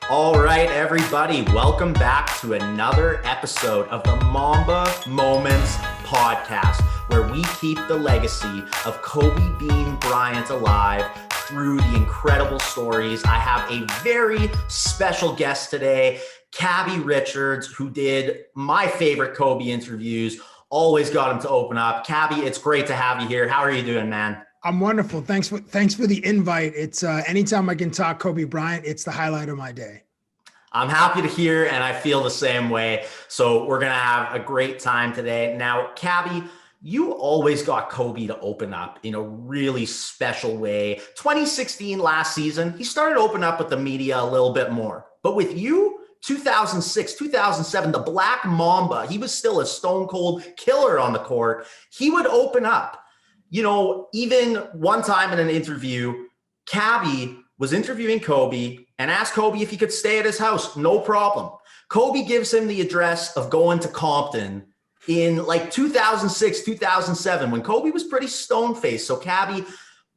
All right, everybody, welcome back to another episode of the Mamba Moments podcast, where we keep the legacy of Kobe Bean Bryant alive through the incredible stories. I have a very special guest today, Cabbie Richards, who did my favorite Kobe interviews, always got him to open up. Cabbie, it's great to have you here. How are you doing, man? I'm wonderful. Thanks for the invite. It's anytime I can talk Kobe Bryant, it's the highlight of my day. I'm happy to hear, and I feel the same way. So we're going to have a great time today. Now, Cabbie, you always got Kobe to open up in a really special way. 2016 last season, he started to open up with the media a little bit more. But with you, 2006, 2007, the Black Mamba, he was still a stone cold killer on the court. He would open up. You know, even one time in an interview, Cabbie was interviewing Kobe and asked Kobe if he could stay at his house. No problem. Kobe gives him the address of going to Compton in like 2006, 2007, when Kobe was pretty stone-faced. So Cabbie,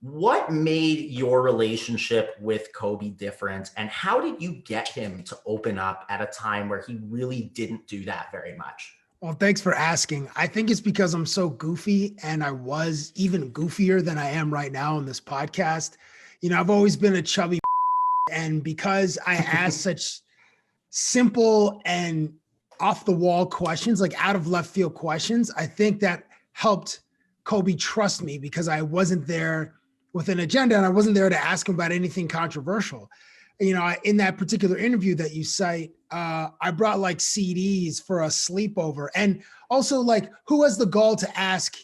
what made your relationship with Kobe different? And how did you get him to open up at a time where he really didn't do that very much? Well, thanks for asking. I think it's because I'm so goofy, and I was even goofier than I am right now on this podcast. You know, I've always been a chubby, and because I ask such simple and off the wall questions, like out of left field questions, I think that helped Kobe trust me because I wasn't there with an agenda and I wasn't there to ask him about anything controversial. You know, in that particular interview that you cite, I brought like CDs for a sleepover, and also like, who has the gall to ask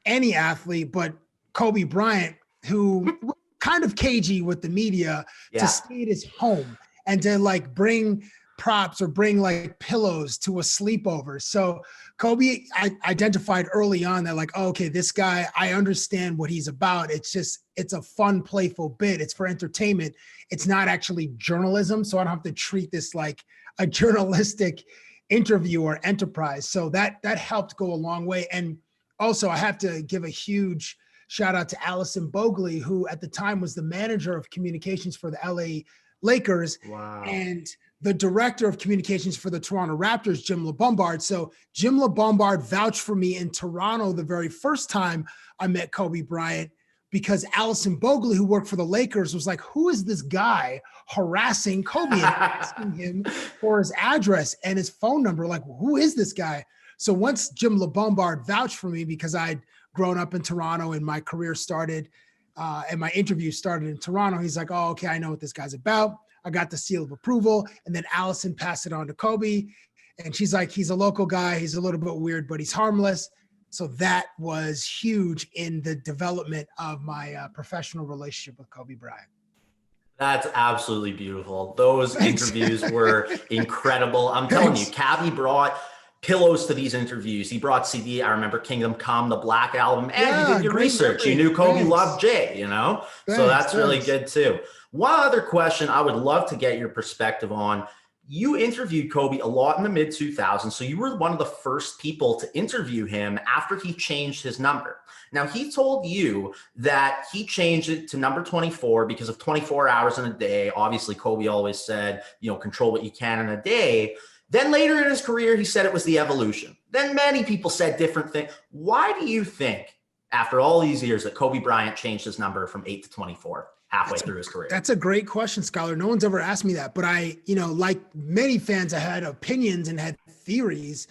any athlete but Kobe Bryant, who kind of cagey with the media, to stay at his home and to like bring props or bring like pillows to a sleepover. So Kobe, I identified early on that like, oh, okay, this guy, I understand what he's about. It's a fun, playful bit. It's for entertainment. It's not actually journalism. So I don't have to treat this like a journalistic interview or enterprise. So that helped go a long way. And also I have to give a huge shout out to Allison Bogley, who at the time was the manager of communications for the LA Lakers. Wow. And the director of communications for the Toronto Raptors, Jim LeBombard. So Jim LeBombard vouched for me in Toronto the very first time I met Kobe Bryant, because Allison Bogley, who worked for the Lakers, was like, who is this guy harassing Kobe and asking him for his address and his phone number? Like, who is this guy? So once Jim LeBombard vouched for me, because I'd grown up in Toronto and my career started and my interview started in Toronto, he's like, oh, okay, I know what this guy's about. I got the seal of approval. And then Allison passed it on to Kobe. And she's like, he's a local guy. He's a little bit weird, but he's harmless. So that was huge in the development of my professional relationship with Kobe Bryant. That's absolutely beautiful. Those interviews were incredible. I'm telling you, Cabbie brought pillows to these interviews. He brought CD. I remember Kingdom Come, the Black Album, and you did your research. You knew Kobe loved Jay, you know? So that's really good too. One other question I would love to get your perspective on. You interviewed Kobe a lot in the mid-2000s, so you were one of the first people to interview him after he changed his number. Now, he told you that he changed it to number 24 because of 24 hours in a day. Obviously, Kobe always said, you know, control what you can in a day. Then later in his career, he said it was the evolution. Then many people said different things. Why do you think, after all these years, that Kobe Bryant changed his number from 8 to 24? Halfway through his career? That's a great question, Scholar. No one's ever asked me that, but I, you know, like many fans, I had opinions and had theories.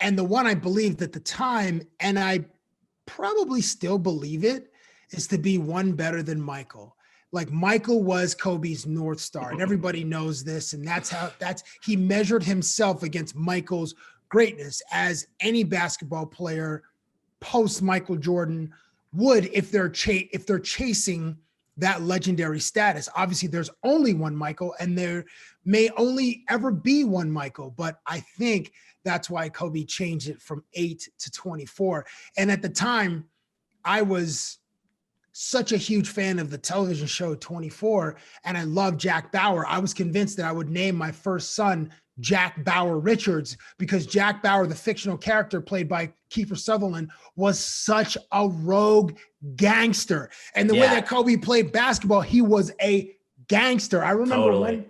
And the one I believed at the time, and I probably still believe it, is to be one better than Michael. Like Michael was Kobe's North Star, and everybody knows this. And he measured himself against Michael's greatness, as any basketball player post Michael Jordan would if they're chasing that legendary status. Obviously, there's only one Michael, and there may only ever be one Michael, but I think that's why Kobe changed it from 8 to 24. And at the time, I was such a huge fan of the television show 24, and I loved Jack Bauer. I was convinced that I would name my first son Jack Bauer Richards, because Jack Bauer, the fictional character played by Kiefer Sutherland, was such a rogue gangster. And the way that Kobe played basketball, he was a gangster. I remember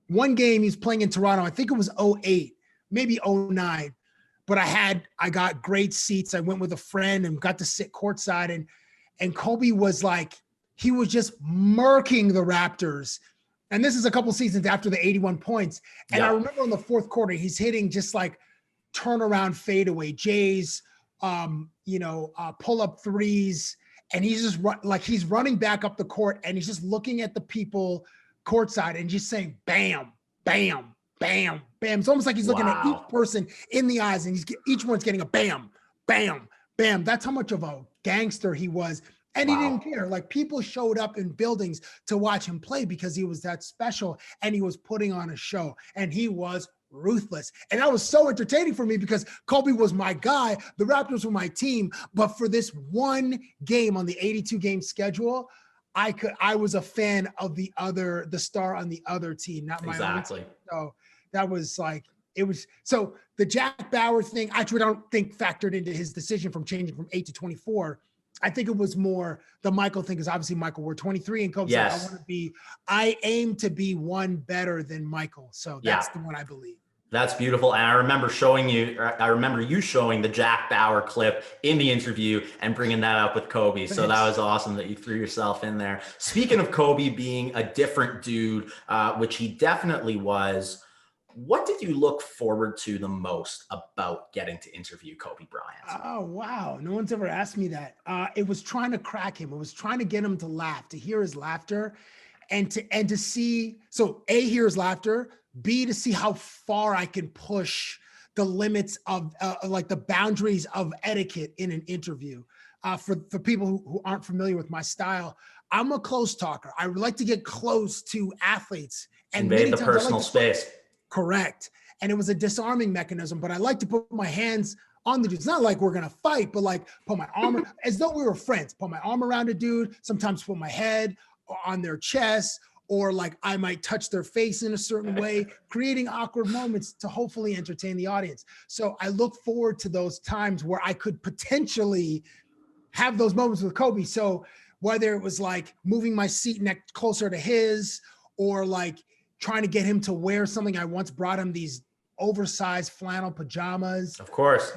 one game he's playing in Toronto. I think it was '08, maybe '09. But I got great seats. I went with a friend and got to sit courtside, and Kobe was like, he was just murking the Raptors. And this is a couple seasons after the 81 points. And I remember in the fourth quarter, he's hitting just like turnaround fadeaway Jays, pull up threes. And he's just he's running back up the court and he's just looking at the people courtside and just saying, bam, bam, bam, bam. It's almost like he's looking at each person in the eyes and each one's getting a bam, bam, bam. That's how much of a gangster he was. And he didn't care. Like, people showed up in buildings to watch him play because he was that special and he was putting on a show and he was ruthless. And that was so entertaining for me because Kobe was my guy. The Raptors were my team. But for this one game on the 82 game schedule, I was a fan of the star on the other team, not my own team. So that was like, so the Jack Bauer thing, actually, I don't think factored into his decision from changing from 8 to 24. I think it was more the Michael thing, because obviously Michael were 23 and Kobe said, I aim to be one better than Michael. So that's the one I believe. That's beautiful. And I remember you showing the Jack Bauer clip in the interview and bringing that up with Kobe. So that was awesome that you threw yourself in there. Speaking of Kobe being a different dude, which he definitely was, what did you look forward to the most about getting to interview Kobe Bryant? Oh, wow. No one's ever asked me that. It was trying to crack him. It was trying to get him to laugh, to hear his laughter and to see. So A, hear his laughter, B, to see how far I can push the limits of like the boundaries of etiquette in an interview. For people who aren't familiar with my style, I'm a close talker. I like to get close to athletes and invade the personal space. Correct. And it was a disarming mechanism, but I like to put my hands on the dude. It's not like we're going to fight, but like put my arm, as though we were friends, put my arm around a dude, sometimes put my head on their chest, or like I might touch their face in a certain way, creating awkward moments to hopefully entertain the audience. So I look forward to those times where I could potentially have those moments with Kobe. So whether it was like moving my seat neck closer to his, or like trying to get him to wear something. I once brought him these oversized flannel pajamas. Of course.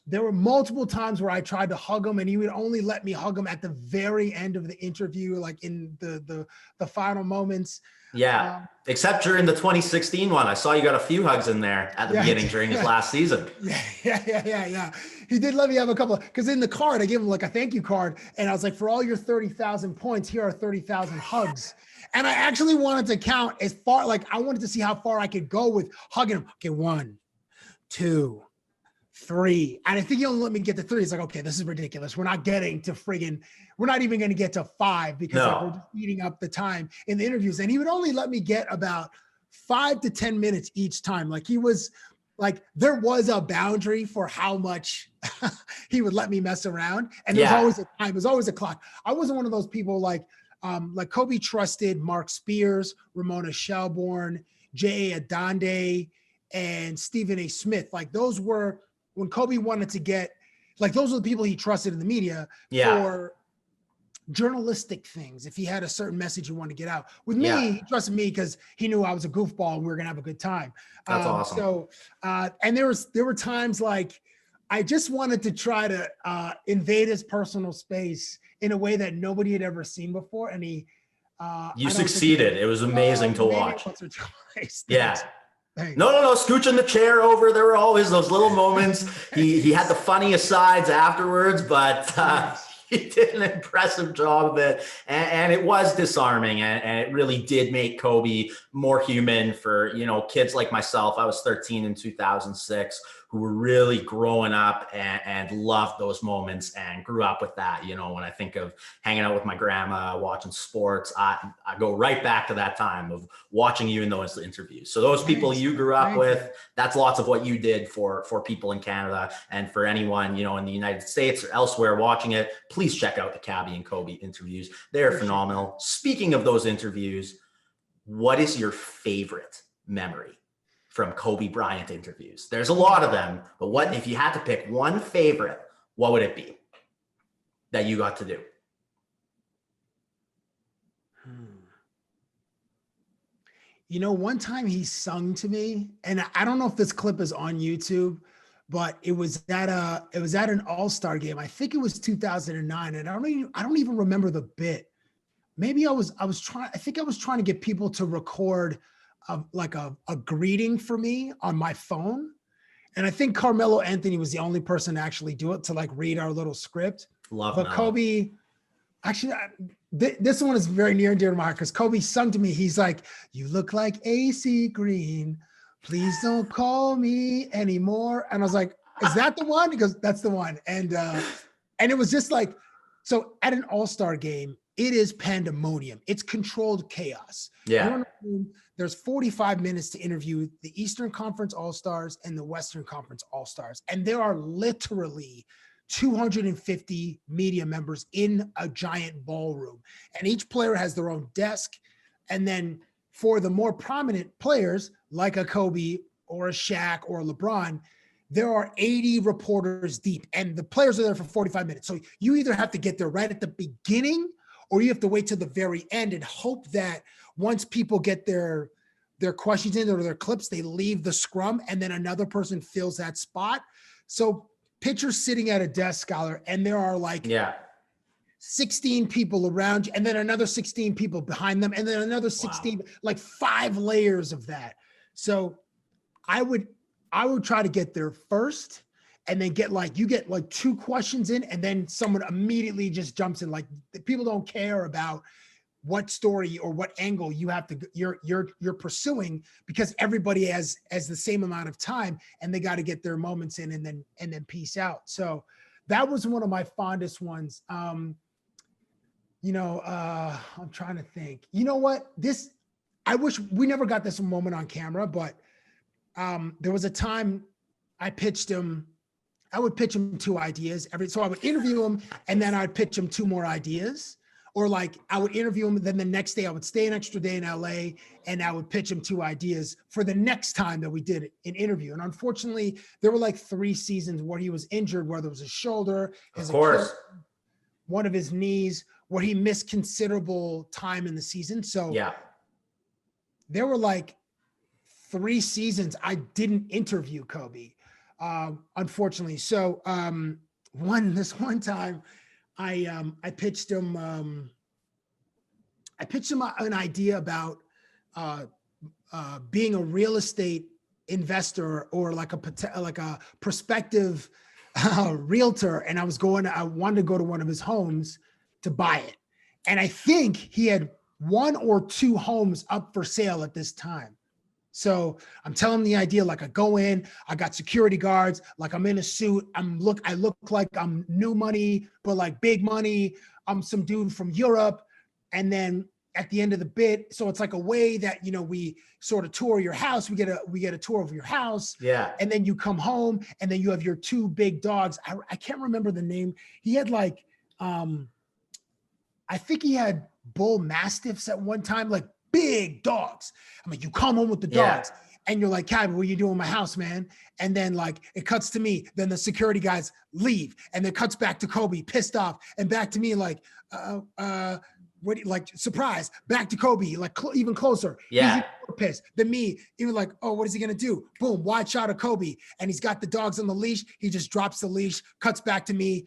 There were multiple times where I tried to hug him and he would only let me hug him at the very end of the interview, like in the final moments. Yeah. Except during the 2016 one, I saw you got a few hugs in there at the beginning during his last season. Yeah. He did let me have a couple, because in the card, I gave him like a thank you card. And I was like, for all your 30,000 points, here are 30,000 hugs. And I actually wanted to count as far, like I wanted to see how far I could go with hugging him. Okay, 1, 2, 3. And I think he only let me get to 3. It's like, okay, this is ridiculous. We're not getting to we're not even going to get to 5 because like, we're just eating up the time in the interviews. And he would only let me get about 5 to 10 minutes each time. Like he was like, there was a boundary for how much he would let me mess around. And there was always a time, there was always a clock. I wasn't one of those people like Kobe trusted Mark Spears, Ramona Shelbourne, J.A. Adande, and Stephen A. Smith. Like those were, when Kobe wanted to get, like those are the people he trusted in the media for journalistic things. If he had a certain message he wanted to get out. With me, he trusted me because he knew I was a goofball and we were gonna have a good time. That's awesome. So, and there were times like I just wanted to try to invade his personal space in a way that nobody had ever seen before. And you succeeded. It was amazing to watch. Once or twice. Yeah. Thanks. No, scooching the chair over. There were always those little moments. He had the funniest sides afterwards, but he did an impressive job of it. And it was disarming. And it really did make Kobe more human for, kids like myself. I was 13 in 2006. Who were really growing up and loved those moments and grew up with that. When I think of hanging out with my grandma, watching sports, I go right back to that time of watching you in those interviews. So those people you grew up with, that's lots of what you did for people in Canada. And for anyone, in the United States or elsewhere watching it, please check out the Cabbie and Kobe interviews. They're phenomenal. Speaking of those interviews, what is your favorite memory from Kobe Bryant interviews? There's a lot of them, but what if you had to pick one favorite, what would it be that you got to do? One time he sung to me, and I don't know if this clip is on YouTube, but it was at an All-Star game. I think it was 2009, and I don't even remember the bit. Maybe I was trying to get people to record a greeting for me on my phone. And I think Carmelo Anthony was the only person to actually do it, to like read our little script. Love but Melo. Kobe, actually, this one is very near and dear to my heart because Kobe sung to me. He's like, "You look like AC Green. Please don't call me anymore." And I was like, "Is that the one?" He goes, "That's the one." And it was just like, so at an All-Star game, it is pandemonium. It's controlled chaos. Yeah. There's 45 minutes to interview the Eastern Conference All-Stars and the Western Conference All-Stars. And there are literally 250 media members in a giant ballroom. And each player has their own desk. And then for the more prominent players, like a Kobe or a Shaq or a LeBron, there are 80 reporters deep. And the players are there for 45 minutes. So you either have to get there right at the beginning, or you have to wait till the very end and hope that once people get their questions in or their clips, they leave the scrum and then another person fills that spot. So pitchers sitting at a desk, Scholar, and there are like 16 people around you, and then another 16 people behind them, and then another 16, like 5 layers of that. So I would try to get there first, and then get 2 questions in, and then someone immediately just jumps in. Like, people don't care about what story or what angle you're pursuing, because everybody has the same amount of time, and they got to get their moments in and then peace out. So that was one of my fondest ones. I'm trying to think. You know what? I wish we never got this moment on camera, but there was a time I would pitch him 2 ideas so I would interview him, and then I'd pitch him 2 more ideas. Or like I would interview him, then the next day I would stay an extra day in LA, and I would pitch him 2 ideas for the next time that we did an interview. And unfortunately, there were like 3 seasons where he was injured, whether it was his shoulder, his Achilles, one of his knees, where he missed considerable time in the season. So there were like 3 seasons I didn't interview Kobe, unfortunately. So this one time, I pitched him an idea about being a real estate investor, or like a prospective realtor, and I wanted to go to one of his homes to buy it, and I think he had 1 or 2 homes up for sale at this time. So I'm telling him the idea, like I go in, I got security guards, like I'm in a suit. I look like I'm new money, but like big money. I'm some dude from Europe. And then at the end of the bit, so it's like a way that, we sort of tour your house. We get a tour of your house. Yeah. And then you come home, and then you have your 2 big dogs. I can't remember the name. He had like, I think he had bull mastiffs at one time, like big dogs. I'm like, you come home with the dogs, and you're like, Cabbie, what are you doing in my house, man? And then like it cuts to me. Then the security guys leave, and then cuts back to Kobe, pissed off, and back to me like, what do you like? Surprise, back to Kobe, like even closer. Yeah. He's more pissed than me. Even like, oh, what is he gonna do? Boom, wide shot of Kobe, and he's got the dogs on the leash. He just drops the leash, cuts back to me.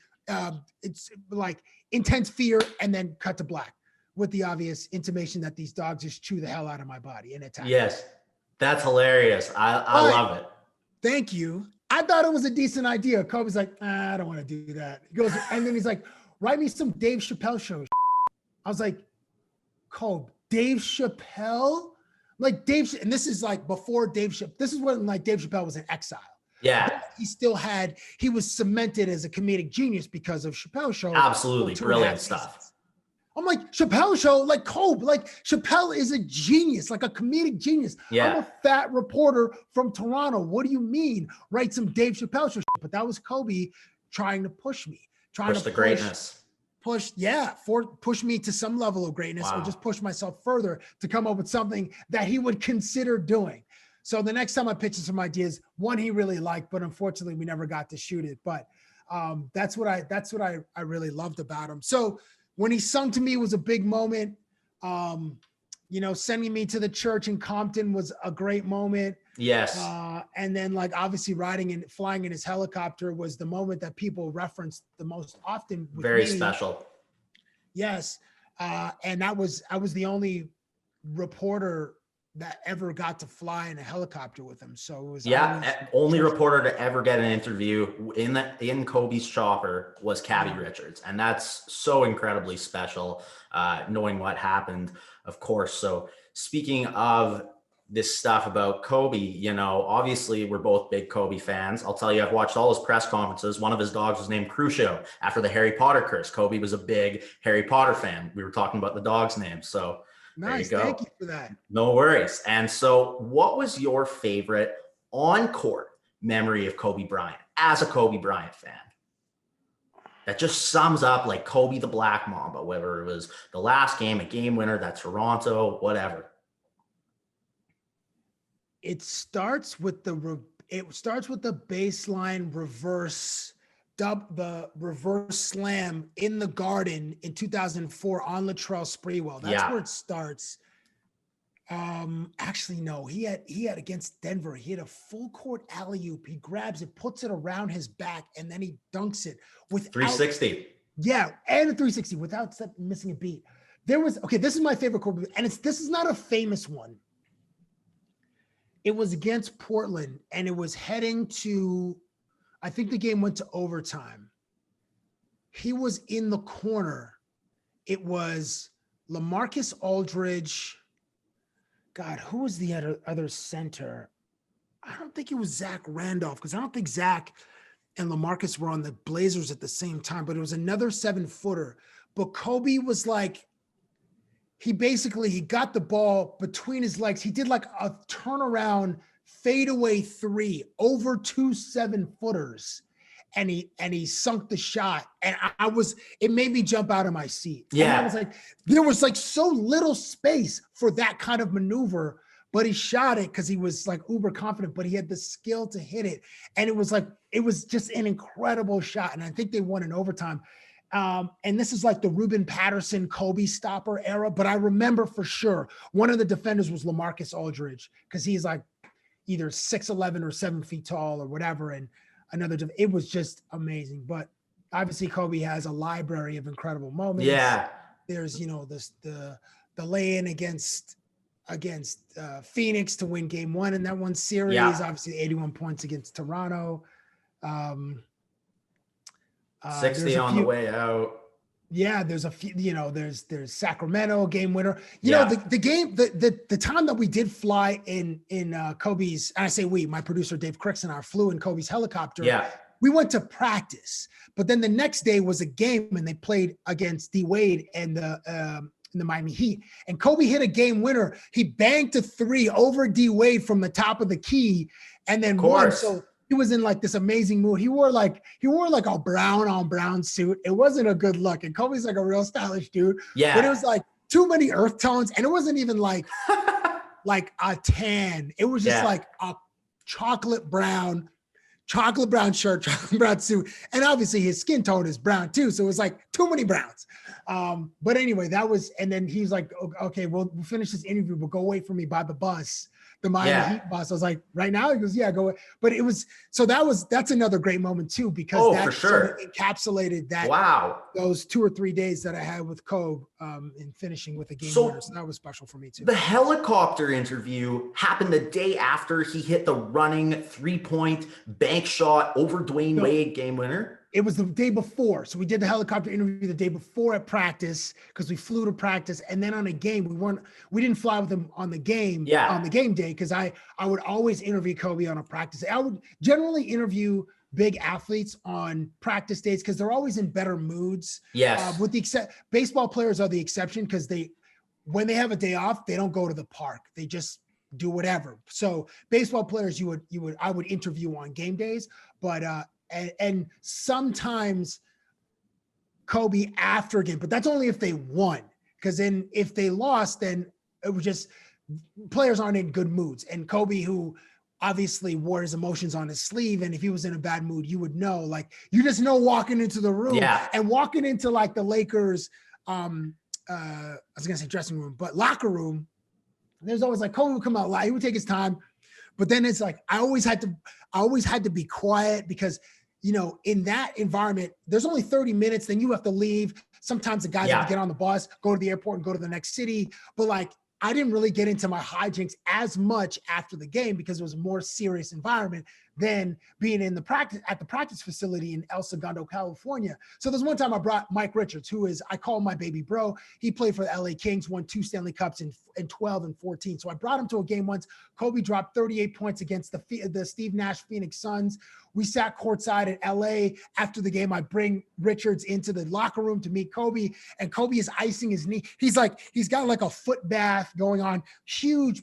It's like intense fear, and then cut to black, with the obvious intimation that these dogs just chew the hell out of my body and attack. Yes, that's hilarious. I love it. Thank you. I thought it was a decent idea. Kobe's like, I don't want to do that. He goes, and then he's like, write me some Dave Chappelle show. I was like, Kobe, Dave Chappelle? Like and this is like before Dave Chappelle. This is when like Dave Chappelle was in exile. Yeah. He was cemented as a comedic genius because of Chappelle Show. Absolutely. Brilliant stuff. I'm like, Chappelle Show, like Kobe, like Chappelle is a genius, like a comedic genius. Yeah. I'm a fat reporter from Toronto. What do you mean? Write some Dave Chappelle Show. But that was Kobe trying to push me, push the greatness. Push me to some level of greatness, or just push myself further to come up with something that he would consider doing. So the next time I pitched some ideas, one he really liked, but unfortunately we never got to shoot it. But that's what I really loved about him. So when he sung to me, it was a big moment. sending me to the church in Compton was a great moment. Yes. And then like obviously flying in his helicopter was the moment that people referenced the most often with Very me. special. Yes. And I was the only reporter that ever got to fly in a helicopter with him. So it was only reporter to ever get an interview in Kobe's chopper was Cabbie Richards. And that's so incredibly special, knowing what happened, of course. So speaking of this stuff about Kobe, obviously we're both big Kobe fans. I'll tell you, I've watched all his press conferences. One of his dogs was named Crucio after the Harry Potter curse. Kobe was a big Harry Potter fan. We were talking about the dog's name. So nice. There you go. Thank you for that. No worries. And so what was your favorite on-court memory of Kobe Bryant as a Kobe Bryant fan? That just sums up like Kobe the Black Mamba, whether it was the last game, a game winner, that Toronto, whatever. It starts with the baseline reverse the reverse slam in the Garden in 2004 on Latrell Sprewell. That's where it starts. Actually, no, he had against Denver. He had a full court alley-oop. He grabs it, puts it around his back, and then he dunks it with 360. Yeah, and a 360 without missing a beat. This is my favorite Kobe, and this is not a famous one. It was against Portland, and it was heading to, I think the game went to overtime. He was in the corner. It was LaMarcus Aldridge. God, who was the other center? I don't think it was Zach Randolph, because I don't think Zach and LaMarcus were on the Blazers at the same time, but it was another 7-footer. But Kobe was like, he got the ball between his legs. He did like a turnaround fadeaway 3 over 2 7-footers. And he sunk the shot. And it made me jump out of my seat. Yeah. And I was like, there was like so little space for that kind of maneuver, but he shot it because he was like uber confident, but he had the skill to hit it. And it was just an incredible shot. And I think they won in overtime. And this is like the Ruben Patterson, Kobe stopper era, but I remember for sure one of the defenders was LaMarcus Aldridge, because he's like either 6'11" or 7 feet tall or whatever. And it was just amazing. But obviously Kobe has a library of incredible moments. Yeah. There's, the lay-in against Phoenix to win game 1 in that one series. Yeah. Obviously 81 points against Toronto. 60 on the way out. Yeah, there's a few, there's Sacramento game winner. The time that we did fly in Kobe's, and I say we, my producer Dave Cricks and I flew in Kobe's helicopter. Yeah. We went to practice, but then the next day was a game and they played against D Wade and the Miami Heat. And Kobe hit a game winner. He banked a 3 over D Wade from the top of the key and then won. So he was in like this amazing mood. He wore like a brown on brown suit. It wasn't a good look. And Kobe's like a real stylish dude. Yeah. But it was like too many earth tones. And it wasn't even like a tan. It was just like a chocolate brown shirt, chocolate brown suit. And obviously his skin tone is brown too. So it was like too many browns. But anyway, and then he's like, okay, we'll finish this interview, but go wait for me by the bus. The Miami Heat bus. I was like, right now? He goes, yeah, go. But that's another great moment too, because that for sure sort of encapsulated that. Wow. Those 2 or 3 days that I had with Kobe in finishing with a game winner. So that was special for me too. The helicopter interview happened the day after he hit the running 3-point bank shot over Dwayne Wade game winner. It was the day before. So we did the helicopter interview the day before at practice, because we flew to practice. And then on a game, we didn't fly with him on the game, on the game day. Cause I would always interview Kobe on a practice day. I would generally interview big athletes on practice days, cause they're always in better moods. Yes. With the baseball players are the exception, cause when they have a day off, they don't go to the park. They just do whatever. So baseball players, I would interview on game days, but, and sometimes Kobe after a game, but that's only if they won. Because then if they lost, then it was just players aren't in good moods. And Kobe, who obviously wore his emotions on his sleeve, and if he was in a bad mood, you would know. Like you just know walking into the room and walking into like the Lakers, I was gonna say dressing room, but locker room. There's always like Kobe would come out live. He would take his time. But then it's like, I always had to be quiet because, you know, in that environment, there's only 30 minutes. Then you have to leave. Sometimes the guys have to get on the bus, go to the airport and go to the next city. But like, I didn't really get into my hijinks as much after the game because it was a more serious environment than being in the practice facility in El Segundo, California. So there's one time I brought Mike Richards, who is, I call him my baby bro. He played for the LA Kings, won 2 Stanley Cups in 12 and 14. So I brought him to a game once. Kobe dropped 38 points against the Steve Nash Phoenix Suns. We sat courtside at LA. After the game, I bring Richards into the locker room to meet Kobe, and Kobe is icing his knee. He's got like a foot bath going on, huge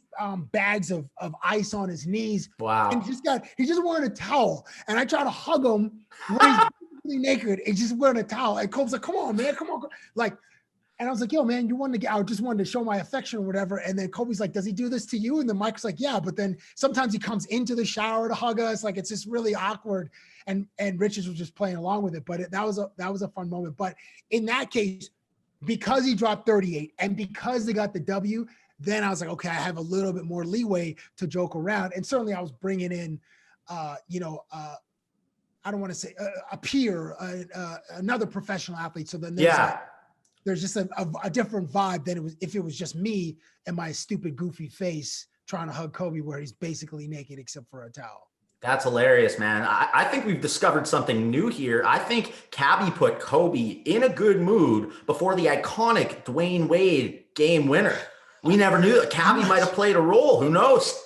bags of ice on his knees. Wow. And he just wearing a towel. And I try to hug him when he's completely naked and just wearing a towel. And Kobe's like, come on, man, come on. Like, and I was like, yo, man, I just wanted to show my affection or whatever. And then Kobe's like, does he do this to you? And then Mike's like, yeah. But then sometimes he comes into the shower to hug us. Like, it's just really awkward. And Richards was just playing along with it. But that was a fun moment. But in that case, because he dropped 38 and because they got the W, then I was like, okay, I have a little bit more leeway to joke around. And certainly I was bringing in, I don't want to say a peer, another professional athlete. So then there's just a different vibe than it was if it was just me and my stupid goofy face trying to hug Kobe where he's basically naked except for a towel. That's hilarious, man. I think we've discovered something new here. I think Cabbie put Kobe in a good mood before the iconic Dwayne Wade game winner. We never knew that Cabbie might have played a role. Who knows?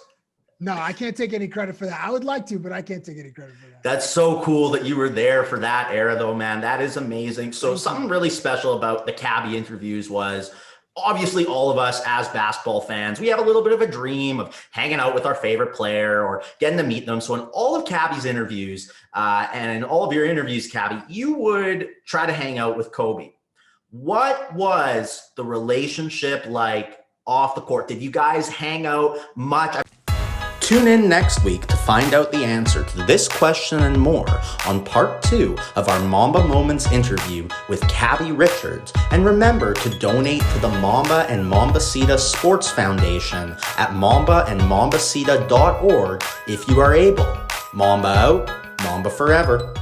No, I can't take any credit for that. I would like to, but I can't take any credit for that. That's so cool that you were there for that era, though, man. That is amazing. So something really special about the Cabbie interviews was obviously all of us as basketball fans, we have a little bit of a dream of hanging out with our favorite player or getting to meet them. So in all of Cabbie's interviews and in all of your interviews, Cabbie, you would try to hang out with Kobe. What was the relationship like off the court? Did you guys hang out much? Tune in next week to find out the answer to this question and more on part 2 of our Mamba Moments interview with Cabbie Richards. And remember to donate to the Mamba and Mambacita Sports Foundation at mambaandmambacita.org if you are able. Mamba out, Mamba forever.